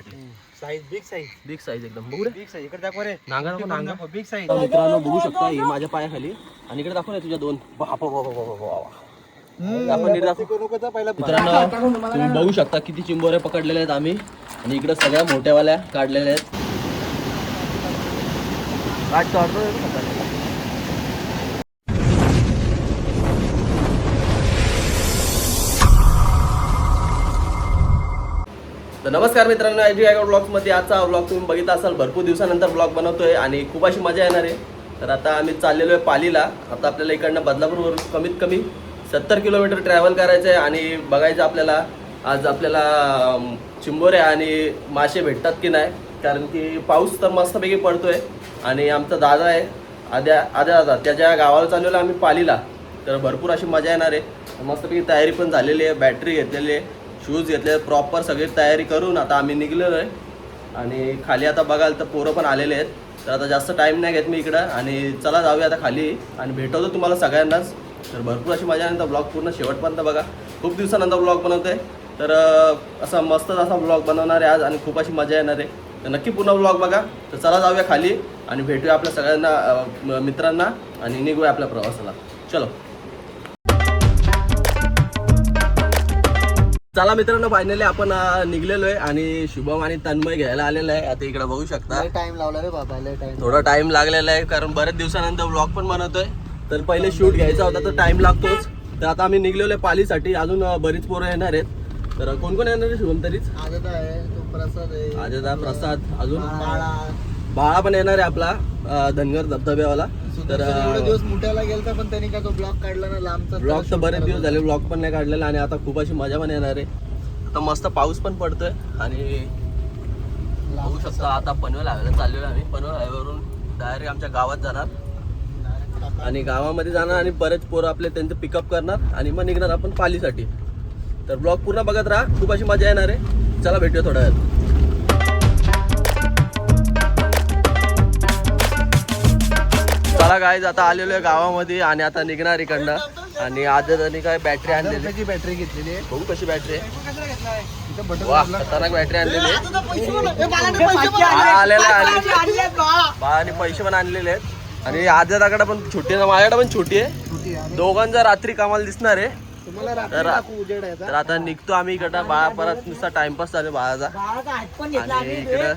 भेटले. Size big size एकदम. बघू रे बिग साईज इकडे दाखव रे. नांगा नको नांगा. Big size. मित्रांनो बघू शकता ही माझ्या पायाखाली आणि इकडे दाखव ना तुझ्या दोन. बाप आपण नीट दाखव. मित्रांनो तुम्ही बघू शकता किती चिंबोरे पकडलेले आहेत आम्ही आणि इकडे सगळ्या मोठ्यावाल्या काढलेल्या आहेत. तर नमस्कार मित्रांनो, आयजी गायकवाड ब्लॉग्समध्ये आजचा ब्लॉग तुम्ही बघितला असाल. भरपूर दिवसानंतर ब्लॉग बनवतोय आणि खूप अशी मजा येणार आहे. तर आता आम्ही चाललेलो आहे पालीला. आता आपल्याला इकडनं बदलापूरवरून कमीत कमी 70 किलोमीटर ट्रॅव्हल करायचं आहे आणि बघायचं आपल्याला आज आपल्याला चिंबोरे आणि मासे भेटतात की नाही. कारण की पाऊस तर मस्तपैकी पडतोय आणि आमचा दादा आहे आद्या दादा, त्याच्या गावाला चाललेलो आम्ही पालीला. तर भरपूर अशी मजा येणार आहे. मस्तपैकी तयारी पण झालेली आहे, बॅटरी घेतलेली आहे, शूज घेतले, प्रॉपर सगळी तयारी करून आता आम्ही निघलेलो आहे. आणि खाली आता बघाल तर पोरं पण आलेले आहेत. तर आता जास्त टाईम नाही घेत मी इकडं आणि चला जाऊया आता खाली आणि भेटवतो तुम्हाला सगळ्यांनाच. तर भरपूर अशी मजा आहे. तर ब्लॉग पूर्ण शेवटपर्यंत बघा. खूप दिवसानंतर ब्लॉग बनवतोय तर असा मस्तच असा ब्लॉग बनवणार आहे आज आणि खूप अशी मजा येणार आहे. तर नक्की पूर्ण ब्लॉग बघा. तर चला जाऊया खाली आणि भेटूया आपल्या सगळ्यांना मित्रांना आणि निघूया आपल्या प्रवासाला. चलो चला मित्रांनो, फायनली आपण निघलेलो आहे आणि शुभम आणि तन्मय घ्यायला आलेला आहे. आता इकडे बघू शकता टाइम लावला रे बाबा, लय टाइम. थोडा टाइम लागलेला आहे कारण बरेच दिवसानंतर व्लॉग पण बनवतोय. तर पहिले शूट घ्यायचा होता तर टाइम लागतोच. तर आता आम्ही निघलेलो आहे पालीसाठी. अजून बरीच पोरं येणार आहेत. तर कोण कोण येणार आहे शुभम? तरीच आजदा आहे, तो प्रसाद आहे, आजदा, प्रसाद, अजून बाळा पण येणार आहे आपला धनगर धबधब्यावाला. तर एवढे दिवस मुठ्याला गेलता पण त्यांनी काय तो ब्लॉग काढला ना लांबचा. ब्लॉग तर बरेच दिवस झाले ब्लॉग पण नाही काढलेला आणि आता खूप अशी मजा पण येणार आहे. आता मस्त पाऊस पण पडतोय आणि बघू शकता आता पनवेल हायवेला चाललेलो आम्ही. पनवेल हायवेवरून डायरेक्ट आमच्या गावात जाणार आणि गावामध्ये जाणार आणि बरेच पोरं आपले त्यांचं पिकअप करणार आणि मग निघणार आपण पालीसाठी. तर ब्लॉग पूर्ण बघत राहा, खूप अशी मजा येणार आहे. चला भेटूया थोड्या वेळात. चला गाईज, आता आलेलो आहे गावामध्ये आणि आता निघणार इकडनं. आणि आज त्यांनी काय बॅटरी आणलेली, बॅटरी घेतलेली आहे. बघू कशी बॅटरी आहे. वा, खतरनाक बॅटरी आणलेली आहे. बाळाने पैसे पण आणलेले आहेत आणि आजच्याकडे पण छोटी आहे, माझ्याकडे पण छोटी आहे. दोघांचा रात्री कामाला दिसणार आहे. तर आता निघतो आम्ही इकडं. बाळा परत नुसता टाइमपास चालू बाळाचा. आणि इकडं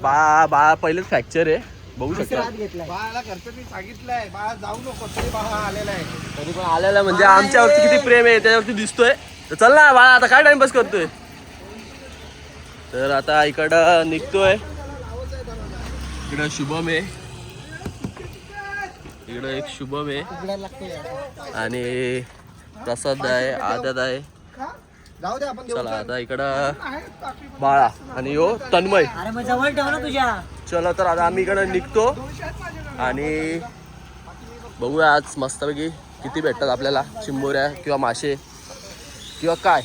बाळा पहिलेच फ्रॅक्चर आहे, बघू शकता. बाळाला घरच्यांनी सांगितलंय बाळा जाऊ नको, तरी बाळा आलेला आहे. तरी पण आलेला म्हणजे आमच्यावरती किती प्रेम आहे त्याच्यावरती दिसतोय. तर चल ना बाळा, आता काय टाइमपास करतोय. तर आता इकडं निघतोय. इकडं शुभम आहे, इकडं एक शुभम आहे आणि प्रसाद आहे, आदत आहे. जाऊ दे आपण. चला आता इकडं बाळा आणि हो तन्मय. चला तर आता आम्ही इकडं निघतो आणि बघूया आज मस्तपैकी किती भेटतात आपल्याला चिंबोऱ्या किंवा मासे किंवा काय.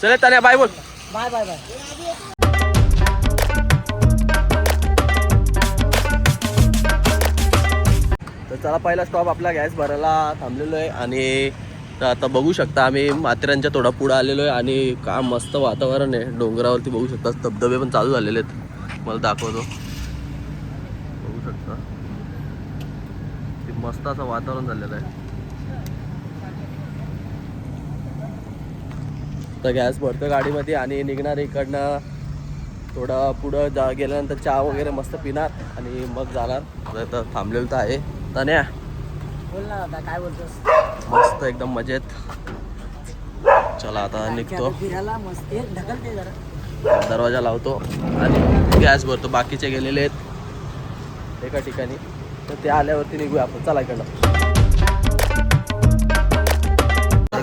चले तान्या, बाय बोल. Bye bye bye. तर चला पहिला स्टॉप आपला गॅस भरायला थांबलेलो आहे आणि तर आता बघू शकता आम्ही माथेरानच्या थोडा पुढे आलेलो आहे आणि का मस्त वातावरण आहे. डोंगरावरती बघू शकता धबधबे पण चालू झालेले आहेत. मला दाखवतो, बघू शकता मस्त असं वातावरण झालेलं आहे. तर गॅस भरतो गाडीमध्ये आणि निघणार इकडनं. थोडं पुढं गेल्यानंतर चहा वगैरे मस्त पिणार आणि मग जाणार. आता थांबलेलं तर आहे. तन्या बोल ना दादा, काय बोलतोस? मस्त एकदम मजेत. चला आता निघतो. दरवाजा लावतो आणि गॅस भरतो. बाकीचे गेलेले आहेत एका ठिकाणी, तर ते आल्यावरती निघूया आपण. चला इकडं.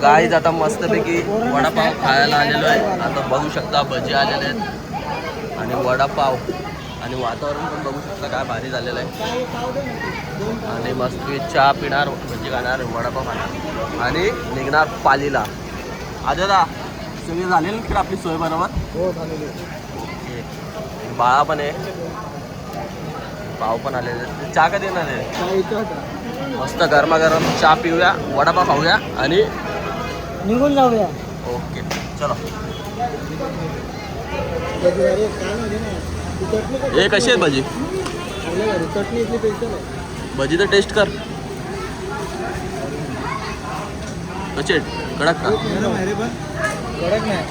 गाईज आता मस्तपैकी वडापाव खायला आलेलो आहे. आता बघू शकता भजी आलेले आहेत आणि वडापाव आणि वातावरण पण बघू शकता काय भारी झालेलं आहे. आणि मस्त चहा पिणार, भजी खाणार, वडापाव खाणार आणि निघणार पालीला. आजदा सगळी झालेली तिकडे आपली सोय बरोबर. हो झालेली. ओके, बाळा पण आहे, पाव पण आलेले. चहा कधी येणार आहे? मस्त गरमागरम चहा पिऊया, वडापाव खाऊया आणि निघून जाऊया. ओके चलो. हे कशी आहेत भजी? चटणी इथली स्पेशल आहे. भजी तर टेस्ट कर. कशी आहेत? कडक का? कडक नाही.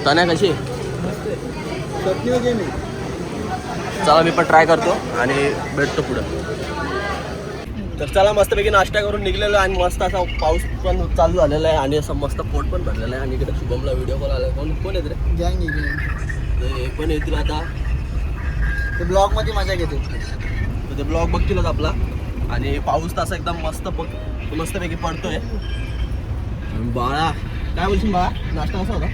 तण्या कशी? चटणी वगैरे नाही. चला मी पण ट्राय करतो आणि भेटतो पुढं. तर चला मस्तपैकी नाश्ता करून निघलेलो आणि मस्त असा पाऊस पण चालू झालेला आहे आणि असं मस्त पोट पण भरलेलं आहे. आणि इकडे शुभमला व्हिडिओ कॉल आला. कोण येत रे? गँग ते पण येतील आता. ते ब्लॉगमध्ये मजा घेते. तर ते ब्लॉग बघतीलच आपला. आणि पाऊस तसा एकदम मस्तपैकी पडतोय. बाळा काय बोलशील बाळा? नाश्ता कसा होता?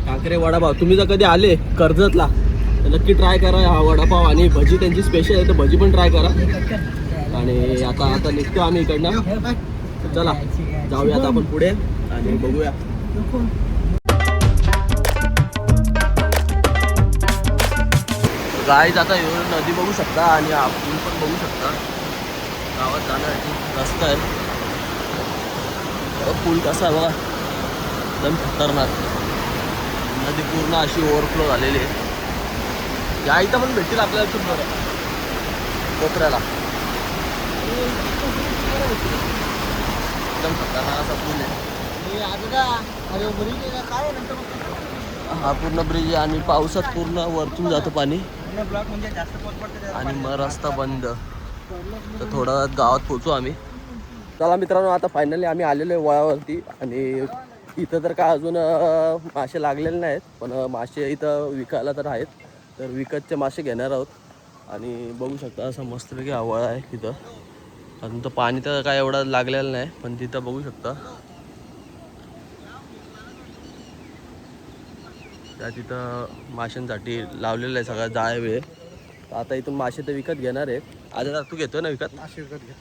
कांकरे वडापाव. तुम्ही जर कधी आले कर्जतला तर नक्की ट्राय करा हा वडापाव. आणि भजी त्यांची स्पेशल आहे तर भजी पण ट्राय करा. आणि आता निघतो आम्ही इकडनं. चला जाऊया आता आपण पुढे आणि बघूया. गाईज आता येऊन नदी बघू शकता आणि हा पूल पण बघू शकता. गावात जाण्यासाठी रस्ता आहे. पूल कसा आहे बघा, एकदम खतरनाक. नदी पूर्ण अशी ओव्हरफ्लो झालेली आहे. या इथं पण भेटतील आपल्याला खूप बरं कोपऱ्याला. एकदम खतरनाक असा पूल आहे. हा पूर्ण ब्रिज आहे आणि पावसात पूर्ण वरतून जातं पाणी आणि मग रस्ता बंद. तर थोडा वेळात गावात पोहोचू आम्ही. चला मित्रांनो आता फायनली आम्ही आलेलो आहे वळावरती. आणि इथं तर काय अजून मासे लागलेले नाहीत पण मासे इथं विकायला तर आहेत. तर विकतचे मासे घेणार आहोत. आणि बघू शकता असं मस्तपैकी आवळा आहे तिथं. अजून तर पाणी तर काय एवढं लागलेलं नाही पण तिथं बघू शकता त्या तिथं माशांसाठी लावलेलं आहे सगळं जाळे वेळ. आता इथून मासे तर विकत घेणार आहेत. आता तू घेतो ना विकत? मासे विकत घे.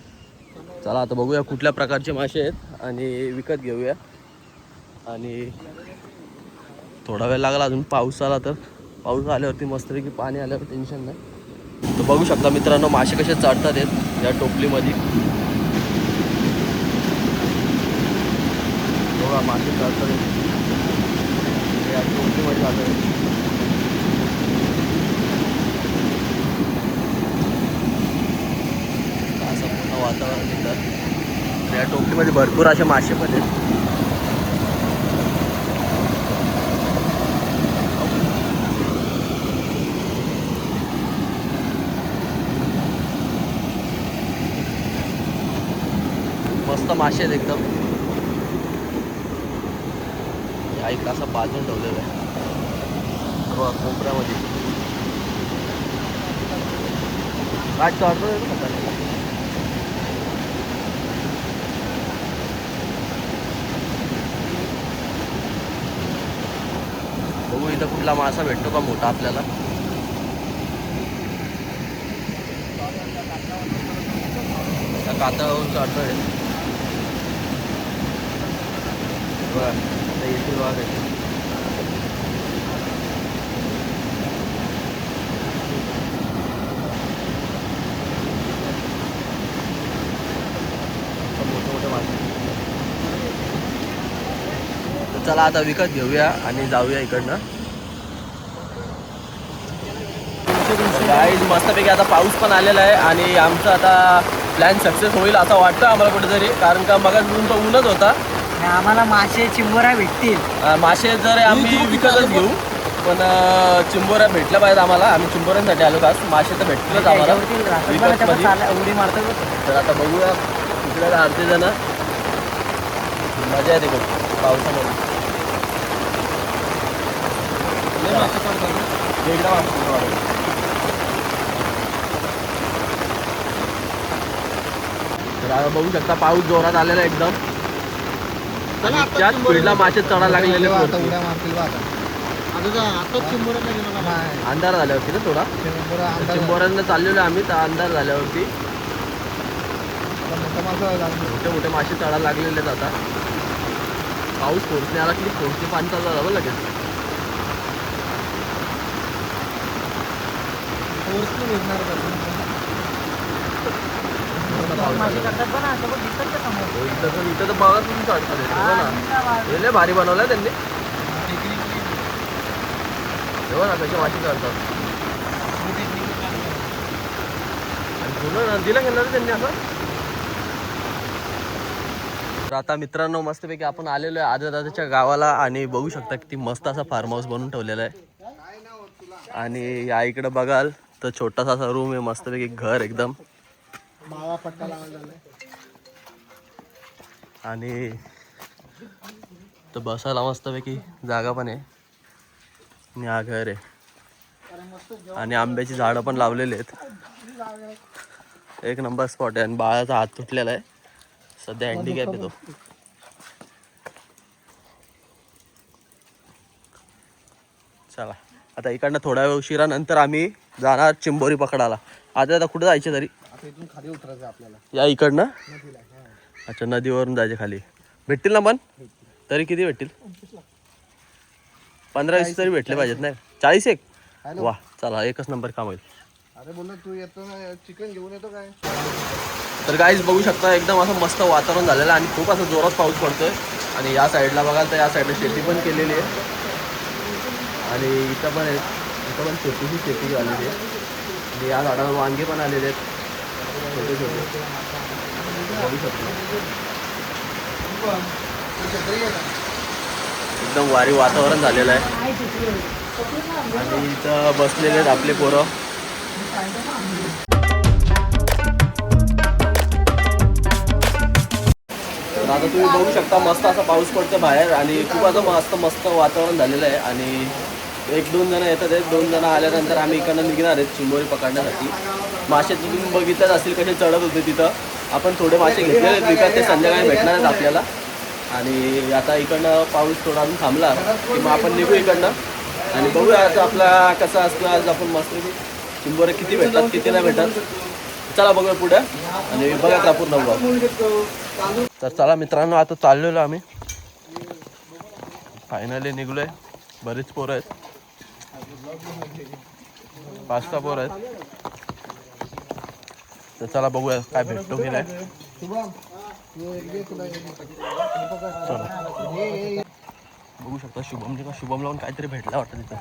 चला आता बघूया कुठल्या प्रकारचे मासे आहेत आणि विकत घेऊया. आणि थोडा वेळ लागला अजून पाऊस आला तर. पाऊस आल्यावरती मस्तपैकी पाणी आल्यावर टेन्शन नाही. तर बघू शकता मित्रांनो मासे कसे चढतात आहेत या टोपलीमध्ये. बघा मासे चढतात आहेत या टोपलीमध्ये जातात आहेत. असं पूर्ण वातावरण येतं. या टोपलीमध्ये भरपूर असे मासे पण आहेत. मस्त मासे आहेत एकदम. एक असं बाजून ठेवलेलं आहे कोपऱ्यामध्ये. काय चढतो बघू इथं कुठला मासा भेटतो का मोठा आपल्याला. कातळावरून चढतोय येथील वाघ आहे. मोठे मासे. तर चला आता विकत घेऊया आणि जाऊया इकडनं. गाईज मस्तपैकी आता पाऊस पण आलेला आहे आणि आमचा आता प्लॅन सक्सेस होईल असं वाटतं आम्हाला कुठेतरी. कारण का मग ऊन तर ऊनच होता. आम्हाला मासे चिंबोऱ्या भेटतील. मासे जर आम्ही विकतच घेऊ पण चिंबोऱ्या भेटल्या पाहिजेत आम्हाला. आम्ही चिंबोऱ्यांसाठी आलो खास. मासे तर भेटतीलच आम्हाला उडी मारतो. तर आता बघूया तिकडे अर्धे जण मजा येते खूप पावसामध्ये. तर आता बघू शकता पाऊस जोरात आलेला एकदम. त्याच स्पीडला मासे चढायला लागलेले. अंधार झाल्यावरती ना थोडा चिंबोऱ्यांना चाललेलो आम्ही. तर अंधार झाल्यावरती मोठे मोठे मासे चढायला लागलेले आहेत. आता पाऊस फोर्सने आला की फोर्सने पाणी चालू झालं लगेच. पाऊस मासे आला. करतात बघा सोबत दिसतात का समोर हो, इथं तर बघा तुम्ही काढतात हे बघा ना. हे लय भारी बनवलंय त्यांनी. हे बघा ना कसे मासे काढतात. आणि पूर्ण नदीला गेलं रे त्यांनी असं. तर आता मित्रांनो मस्तपैकी आपण आलेलो आहे आजोदादाच्या गावाला आणि बघू शकता किती मस्त असा फार्म हाऊस बनवून ठेवलेला आहे. आणि या इकडे बघाल तर छोटासा असा रूम आहे मस्तपैकी घर एकदम. आणि तर बसायला मस्तपैकी जागा पण आहे. आणि हा घर आहे आणि आंब्याची झाडं पण लावलेली आहेत. एक नंबर स्पॉट आहे आणि बाळाचा हात तुटलेला आहे सध्या हँडिकॅप आहे तो. चला आता इकडनं थोड्या वेळ उशिरा नंतर आम्ही जाणार चिंबोरी पकडायला. आता कुठं जायचे तरी इथून खाली उतरायचं आपल्याला या इकडनं. अच्छा नदीवरून जायचे खाली. भेटतील ना मन तरी किती भेटतील? 15-20 तरी भेटले पाहिजेत नाही 40 एक. वा चला एकच नंबर काम होईल. अरे बोल तू येतो ना चिकन घेऊन येतो काय. तर गाईज बघू शकता एकदम असं मस्त वातावरण झालेलं आहे आणि खूप असं जोरात पाऊस पडतोय. आणि या साईडला बघाल तर या साईडला शेती पण केलेली आहे आणि इथं पण आहे. इथं पण छोटीशी शेती झालेली आहे आणि या झाडावर वांगे पण आलेले आहेत छोटे छोटे बघू शकतो. एकदम वारी वातावरण झालेलं आहे आणि इथं बसलेले आहेत आपले पोरं. तर आता तुम्ही बघू शकता मस्त असा पाऊस पडतो बाहेर आणि खूप असं मस्त वातावरण झालेलं आहे. आणि 1-2 जण येतात आहेत. 2 जण आल्यानंतर आम्ही इकडनं निघणार आहेत चिंबोरी पकडण्यासाठी. मासे तुम्ही बघितलंच असतील कसे चढत होते तिथं. आपण थोडे मासे घेतलेले आहेत विकत ते संध्याकाळी भेटणार आहेत आपल्याला. आणि आता इकडनं पाऊस थोडा अजून थांबला की मग आपण निघू इकडनं आणि बघूया आता आपला कसा असतो. आज आपण मस्त चिंबोरे किती भेटतात किती नाही भेटतात चला बघूया पुढे आणि बघा का पूर्ण ब्लॉग. तर चला मित्रांनो आता चाललेलो आम्ही फायनली निघलोय. बरीच पोरं आहेत 5-6 पोरं आहेत. तर चला बघूया काय भेटतो की नाही. बघू शकता शुभम लावून काहीतरी भेटला वाटतं तिथं.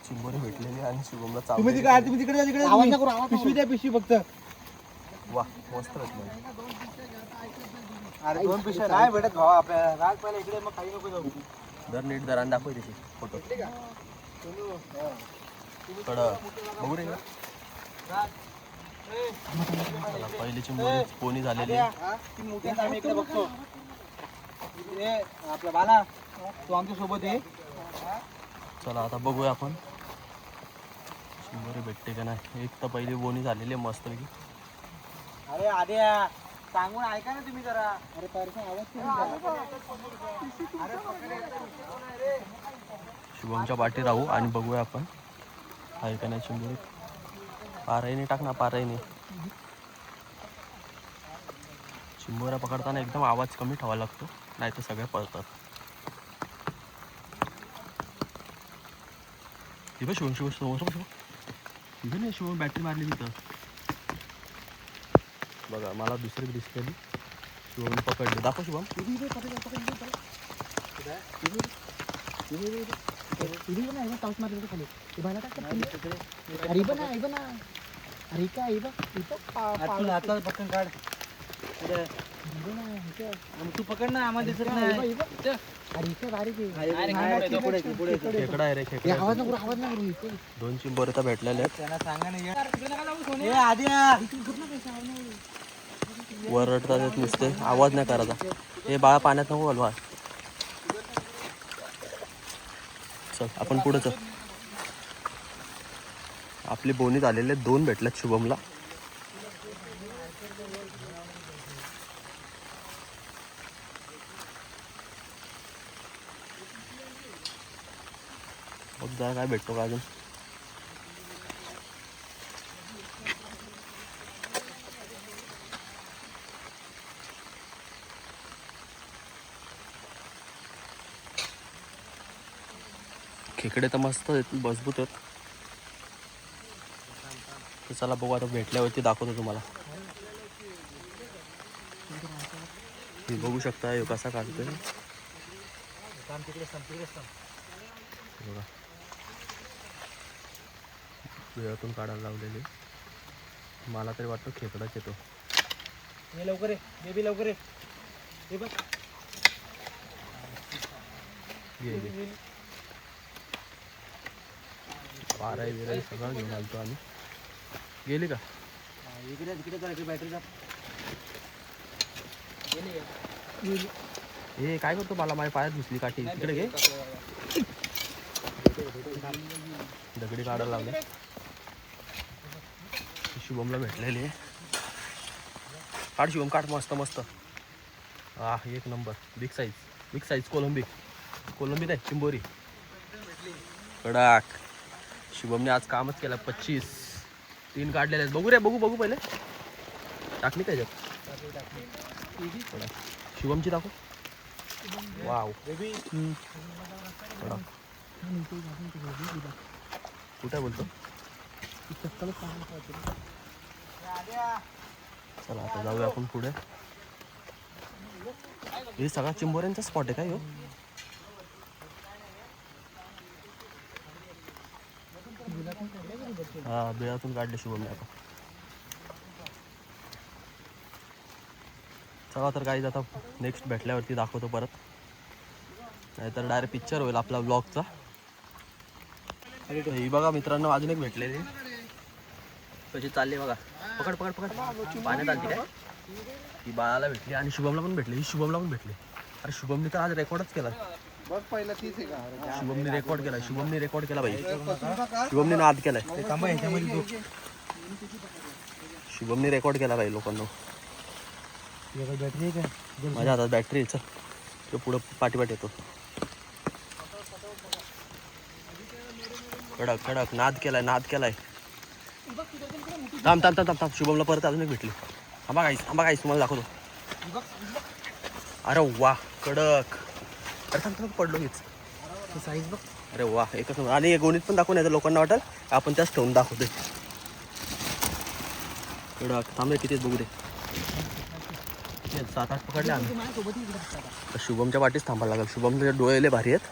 चिंबोरी भेटलेली आणि शुभमला तुम्ही तिकडे पिशवी द्या पिशवी फक्त. वा मस्त भेटलं. अरे 2 पिशव्या नाही भेटत भावा आपल्याला. राग पहिला इकडे मग काही नको जाऊ. दर नीट दरान दाखव त्याची फोटो थोडं बघू रे. पहिली चिंबोरी पोनी झालेली ती मोठी आम्ही इकडे बघतो. आपला बाला तू आमच्या सोबत आहे. चला आता बघूया आपण चिंबोरी भेटते का नाही. एक तर पहिली बोनी झालेली आहे मस्तपैकी. अरे आद्या सांगून ऐका ना तुम्ही जरा. अरे पारसा आवाज शुभमच्या पाठी राहू आणि बघूया आपण आहे का नाही चिंबोरी. पाराईने टाक ना पाराईने. चिंबोऱ्या पकडताना एकदम आवाज कमी ठेवावा लागतो नाही तर सगळे पळतात. इथं शुभम इथं नाही शुभम बॅटरी मारली तिथं बघा. मला दुसरी दिसलेली शुभम पकडले. दाखव शुभम. पकडून काढ. तू पकड ना आम्हाला दिसत नाही. खेकडा आहे रे खेकडा. दोन चिंबोरे तर भेटलेले आहेत. त्यांना सांगा ना आद्या वरडतात येत नुसते आवाज नाही करायचा. हे बाळा पाण्यात नको घालवा. चल आपण पुढे चल. आपली बोनी झालेले 2 भेटल्यात शुभमला. बघ जरा काय भेटतो का अजून. खेकडे तर मस्त आहेत, मजबूत आहेत. तर चला बघू आता भेटल्यावरती दाखवतो तुम्हाला. हे बघू शकता हे कसा काढतोय बघा. वेळातून काढायला लावलेले. मला तरी वाटतं खेकडाच येतो. हे लवकर ये बेबी, लवकर ये. हे बघ गेली बाराई बिराई सगळं घेऊन आलतो आम्ही. गेली का? इकडे तिकडे जरा बॅटरी जा. हे काय करतो मला माझ्या पायात घुसली काठी. तिकडे घे. दगडी काढायला लावले. शुभमला भेटलेली आहे. काढ शुभम काढ. मस्त मस्त. हा एक नंबर. बिग साईज कोलंबी नाही चिंबोरी. कडक. शुभमने आज कामच केलं. 25 काढलेले आहेत. बघू रे बघू पहिले. टाकली काय शुभमची दाखव. वाव कुठे बोलतो. चला आता जाऊया आपण पुढे. हे सगळा चिंबोऱ्यांचा स्पॉट आहे काय हो. हा बिळातून काढले शुभमने आता. चला तर काही आता नेक्स्ट भेटल्यावरती दाखवतो परत. नाहीतर डायरेक्ट पिक्चर होईल आपला ब्लॉगचा. ही बघा मित्रांनो अजून एक भेटलेली. कशी चालली बघा. पकड पाण्यात आली काय. ही बाळाला भेटली आणि शुभमला पण भेटली. ही शुभमला पण भेटली. अरे शुभमने तर आज रेकॉर्डच केला. बघ पहिला तीच आहे का. शुभमने रेकॉर्ड केला भाई. शुभमने नाद केलाय. शुभमने रेकॉर्ड केला भाई लोकांना. बॅटरी काय माझ्या हातात बॅटरी. चल तो पुढं पाठीपाठ येतो. कडक नाद केलाय. थांब शुभमला परत अजून एक भेटली. आंबा काहीच तुम्हाला दाखवतो. अरे वा कडक. अरे थांब पडलो मीच. साईज बघ. अरे वा एकच नंबर. आणि गोणीत पण दाखवून यायचं लोकांना वाटेल आपण त्याच ठेवून दाखवतोय. कडक. थांब किती बघू दे. 7-8 पकडले आम्ही. शुभमच्या वाटीच थांबायला लागेल. शुभमचे डोळे लय भारी आहेत.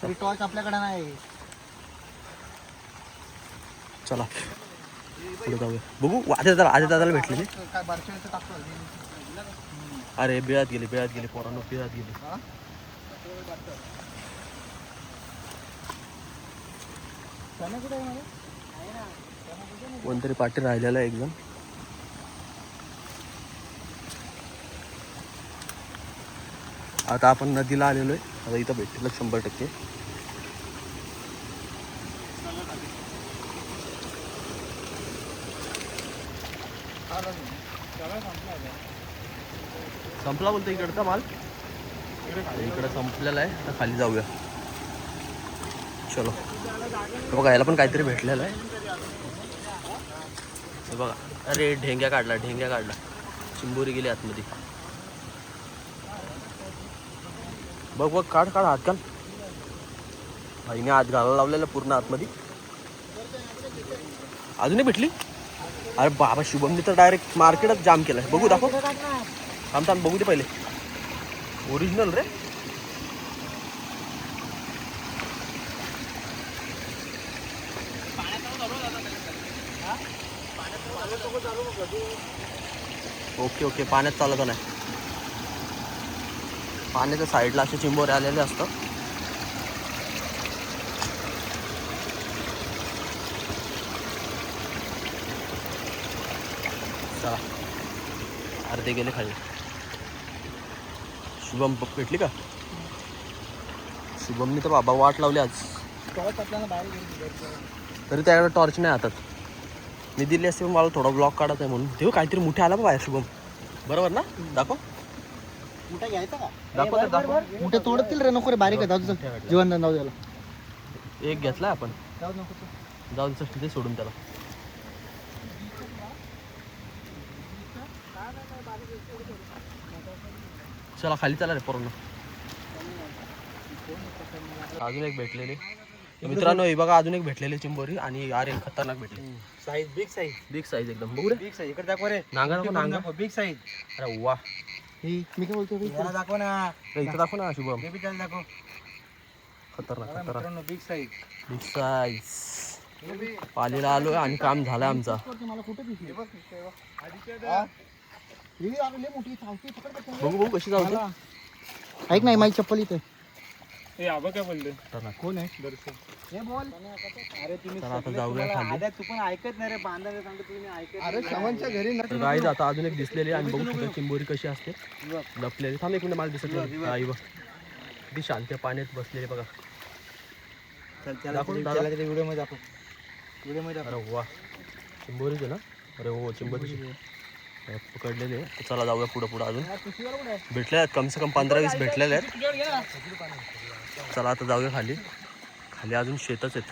तरी टॉर्च आपल्याकडे नाही. चला पुढे जाऊया. बघू आधी दादाला भेटले. काय बारशाचं टाकतो. अरे बिळात गेली पोरांनो. बिळात गेली. कोणतरी पाठी राहिलेला आहे एकदम. आता आपण नदीला आलेलो आहे. आता इथं भेटतील 100%. संपला बोलतो इकडचा माल. इकडं संपलेला आहे. आता खाली जाऊया. चलो बघा याला पण काहीतरी भेटलेलं आहे. बघा अरे ढेंग्या काढला. चिंबोरी गेली आतमध्ये. बघ काढ हात घाल. भाईने हात घालायला लावलेला पूर्ण आतमध्ये. अजूनही भेटली. अरे बाबा शुभमने तर डायरेक्ट मार्केटच जाम केलाय. बघू दाखव. थांब बघू दे पहिले. ओरिजिनल रे. ओके पाण्यात चालत नाही. पाण्याच्या साईडला असे चिंबोरे आलेले असतात. चला अर्धे गेले खाली. शुभम भेटली का? शुभमनी तर बाबा वाट लावली आज. टॉर्च आपल्याला बाहेर तरी त्याकडे टॉर्च नाही हातात. मी दिली असते मला थोडा ब्लॉग काढत आहे म्हणून. तेव्हा काहीतरी मोठे आला बाहेर शुभम. बरोबर ना. दाखव. मोठा घ्यायचा का. दाखव. मोठे तोडतील रे. नको रे बारीक आहे. जाऊ जीवन जाऊ द्याला. एक घेतलाय आपण. जाऊ दे तिथे सोडून त्याला. चला खाली चला रे पोरांनो. अजून एक भेटलेली. तर मित्रांनो हे बघा अजून एक भेटलेली चिंबोरी आणि यार एक खतरनाक भेटली. साईज बिग साईज एकदम बघू रे. बिग साईज इकडे दाखव रे. नांगा नको नांगा. Big size. अरे वा. ही मी काय बोलतो याला दाखव ना. इथं दाखव ना शुभम. हे बी त्याला दाखव. खतरनाक मित्रांनो बिग साईज. Big size. पालीला आलोय आणि काम झालंय आमचा. बघू बघू कशी जाऊ. ऐक नाही माझी चप्पल इथे. कोण आहे हे बोल. अरे तुम्ही तर आता जाऊया खाली. आद्या तू पण ऐकत नाही रे. बांधायला सांगतो तुम्ही ऐकत. अरे श्रवणच्या घरी तर गाईज आता अजून एक दिसलेली आणि बघू शकतो चिंबोरी कशी असते लपलेली. थांब एक मिनिट मला दिसत नाही. आई बघ किती शांत पाण्यात बसलेली बघा. व्हिडिओ मध्ये दाखव. व्हिडिओ मध्ये अरे वा चिंबोरीचे ना. अरे हो चिंबोरीचे पकडलेले. चला जाऊया पुढं पुढं अजून भेटले आहेत कम से कम 15-20 भेटलेले आहेत. चला आता जाऊया खाली. खाली अजून शेतच आहेत.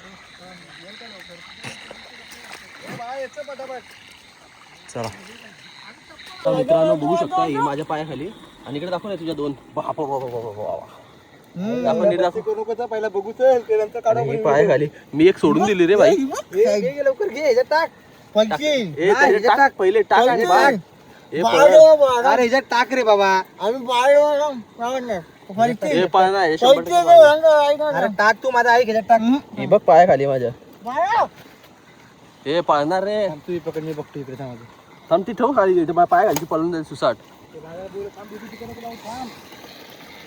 चला तर मित्रांनो बघू शकता ही माझ्या पायाखाली आणि इकडे दाखव ना तुझ्या दोन. बापा बाबा बाबा बाबा आपण नीट दाखव. पहिला बघू चल ते नंतर काढा. ही पायाखाली मी एक सोडून दिली रे भाई. लवकर घे ह्याच्यात टाक. ए त्याच्यात टाक पहिले टाक आणि बाग. अरे ह्याच्यात टाक रे बाबा. हे पाय नाही 100% अरे टाक तू माझा ऐक ह्याच्यात टाक. हे बघ पाया खाली माझ्या. हे पाळणार रे. तू पकड मी बघतो इकडे थांब. थांब ती ठेव खाली पाय खाली पळून जाईल सुसाट.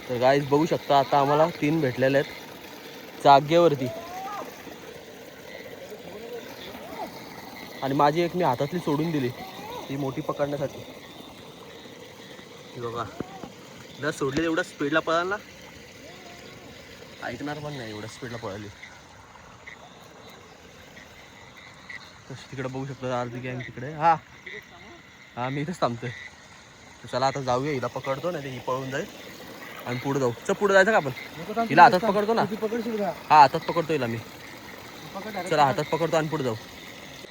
तर गाईज बघू शकता आता आम्हाला 3 भेटलेले आहेत जागेवरती आणि माझी एक मी हातातली सोडून दिली ती मोठी पकडण्यासाठी. बघा जर सोडले एवढं स्पीडला पळाल ना ऐकणार पण नाही. एवढ्या स्पीडला पळाली. तिकडे बघू शकतो अर्धी गँग तिकडे. हा हा मी इथेच थांबतोय. तर चला आता जाऊया. हिला पकडतो ना ते ही पळून जाईल आणि पुढे जाऊ. चल पुढे जायचं का आपण. हिला हातात पकडतो ना. हा हातात पकडतो हिला मी. चला हातात पकडतो आणि पुढे जाऊ.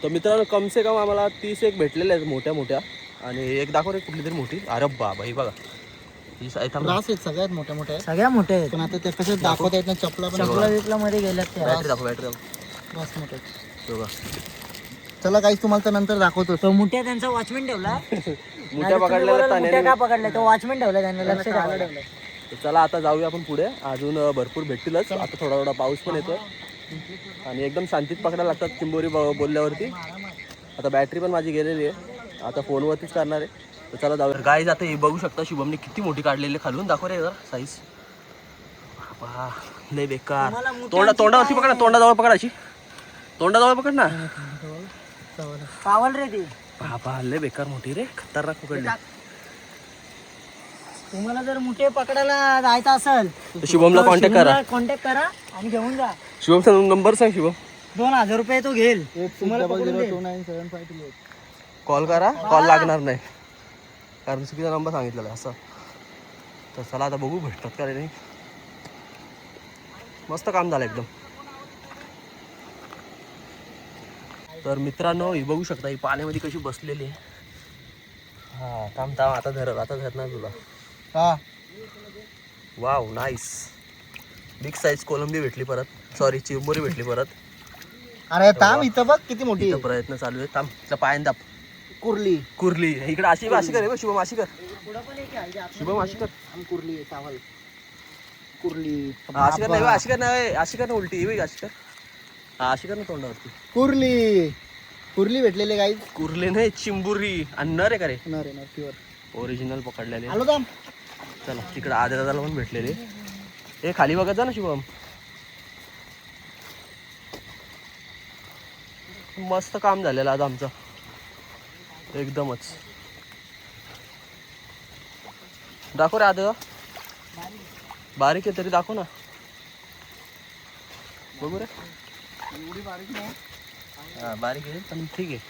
तर मित्रांनो कम से कम आम्हाला 30 एक भेटलेले आहेत मोठ्या मोठ्या आणि एक दाखव रे कुठली तरी मोठी. अरे बाबा ही बघा ही सगळ्यात मोठ्या मोठ्या सगळ्या मोठ्या आहेत. पण आता ते कसं दाखवता येत नाही. चपला चपला विकला मध्ये गेल्यात त्या. बॅटरी दाखव बॅटरी बस मोठे. बघा. चला काही तुम्हाला तर नंतर दाखवतो. तो मुठ्या त्यांचा वॉचमॅन ठेवला. मोठ्या पकडलेल्या मुठ्या का पकडल्या तो वॉचमॅन ठेवला त्यांना लक्ष ठेवायला. तर चला आता जाऊया आपण पुढे. अजून भरपूर भेटतीलच. आता थोडा थोडा पाऊस पण येतोय आणि एकदम शांतीत पकडायला लागतात चिंबोरी बोलल्यावरती. आता बॅटरी पण माझी गेलेली आहे. आता फोनवरतीच करणार आहे. तर चला जाऊया. गाईज आता हे बघू शकता शुभमने किती मोठी काढलेली. खालून दाखव रे जरा साईज. बाबा लय बेकार. तोंडावरती पकड ना. तोंडाजवळ पकडायची. तोंडाजवळ पकड ना. पावल रे ती. बाबा लय बेकार मोठी रे. खतरनाक पकडली. तुम्हाला जर मुठे पकडायला जायचं असेल तर शुभमला कॉन्टॅक्ट करा आणि घेऊन जा. शुभमचा नंबर सांग शुभम. 2000 रुपये तो घेईल. तुम्हाला कॉल करा. कॉल लागणार नाही कारण चुकीचा नंबर सांगितलेला असं. तर चला आता बघू भेटतात का रे नाही. मस्त काम झालं एकदम. तर मित्रांनो ही बघू शकता ही पाण्यामध्ये कशी बसलेली आहे. हा थांब आता धरणार तुला. हा वाव नाईस. बिग साईज कोलंबी भेटली परत. सॉरी चिंबोरी भेटली परत. अरे थांब इथं बघ किती मोठी. प्रयत्न चालू आहे. थांब तिला पायान दाब. कुर्ली इकडे अशी कर रे शुभम. अशी कर शुभम. अशी कर. कुर्ली चावल. कुर्ली अशी कर नाही. अशी कर नाही. अशी कर ना उलटी. अशी कर. हा अशी कर ना तोंडावरती. कुर्ली भेटलेले गाईज. कुर्ले नाही चिंबुरी. आणि नर आहे का रे. नर प्युअर ओरिजिनल पकडलेले. आलो थांब. चला तिकडे आद्या दादाला पण भेटलेले. हे खाली बघत जा ना शुभम. मस्त काम झालेलं आज आमचं एकदमच. दाखव रे आद्या. बारीक आहे तरी दाखव ना. बघू रे. एवढी बारीक नाही. हा बारीक आहे पण ठीक आहे.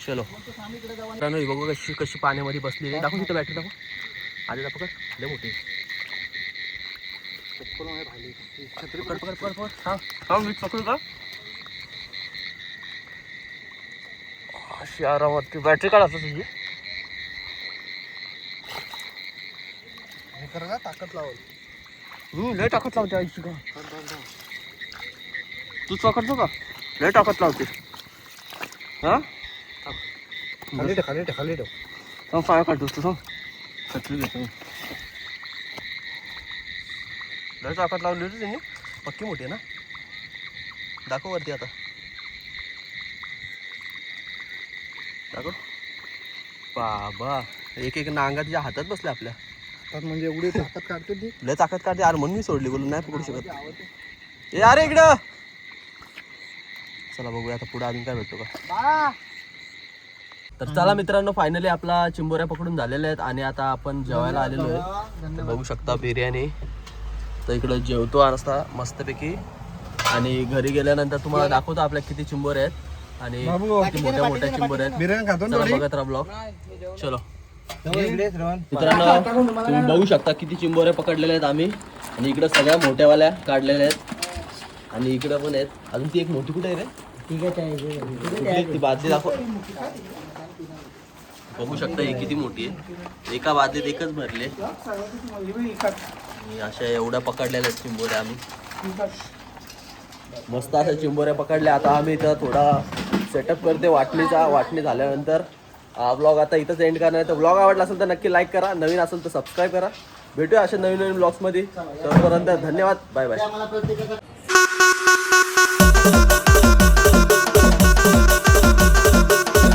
चलो बघू कशी कशी पाण्यामध्ये बसलेली. दाखव तिथं बॅटरी दाखव. आधी दाखव लय मोठी. छत्री पकड. हा मी पकडू का. अशी आरामात बॅटरी काढ असं तुझी. ताकद लावल. लय टाकत लावते आईची का तू चौकटतो का लय टाकत लावते हा खाली ठेव सांग फाय काढतोस तू सांग खचली घेतो लय टाकत लावली होती त्यांनी पक्की मोठी आहे ना दाखव वरती आता दाखव बाबा एक एक नांगा तिच्या हातात बसले आपल्या म्हणजे एवढी ताकद काढतो ती लय ताकद काढते यार म्हणून मी सोडली बोलून नाही पकडू शकत ए अरे इकडं चला बघूया आता पुढे अजून काय भेटतो का तर चला मित्रांनो फायनली आपला चिंबोऱ्या पकडून झालेल्या आहेत आणि आता आपण जेवायला आलेलो आहे तर बघू शकता बिर्याणी तर इकडं जेवतो असता मस्तपैकी आणि घरी गेल्यानंतर तुम्हाला दाखवतो आपल्या किती चिंबोऱ्या आहेत आणि किती मोठ्या मोठ्या चिंबोऱ्या आहेत बिर्याणी खातो चला बघत राहा ब्लॉग चलो मित्रांनो तुम्ही बघू शकता किती चिंबोऱ्या पकडलेल्या आहेत आम्ही आणि इकडं सगळ्या मोठ्यावाल्या काढलेल्या आहेत आणि इकडं पण आहेत अजून ती एक मोठी कुठे आहे रे कुठली? ती बादली दाखव बघू शकता ही किती मोठी आहे एका बादलीत एकच भरले आणि अशा एवढ्या पकडलेल्या आहेत चिंबोऱ्या आम्ही मस्त अशा चिंबोऱ्या पकडल्या आता आम्ही इथं थोडा सेटअप करते वाटणी झाल्यानंतर ब्लॉग आता इथंच एंड करणार आहे तर ब्लॉग आवडला असेल तर नक्की लाईक करा नवीन असेल तर सबस्क्राईब करा भेटूया अशा नवीन ब्लॉग्समध्ये तोपर्यंत धन्यवाद बाय बाय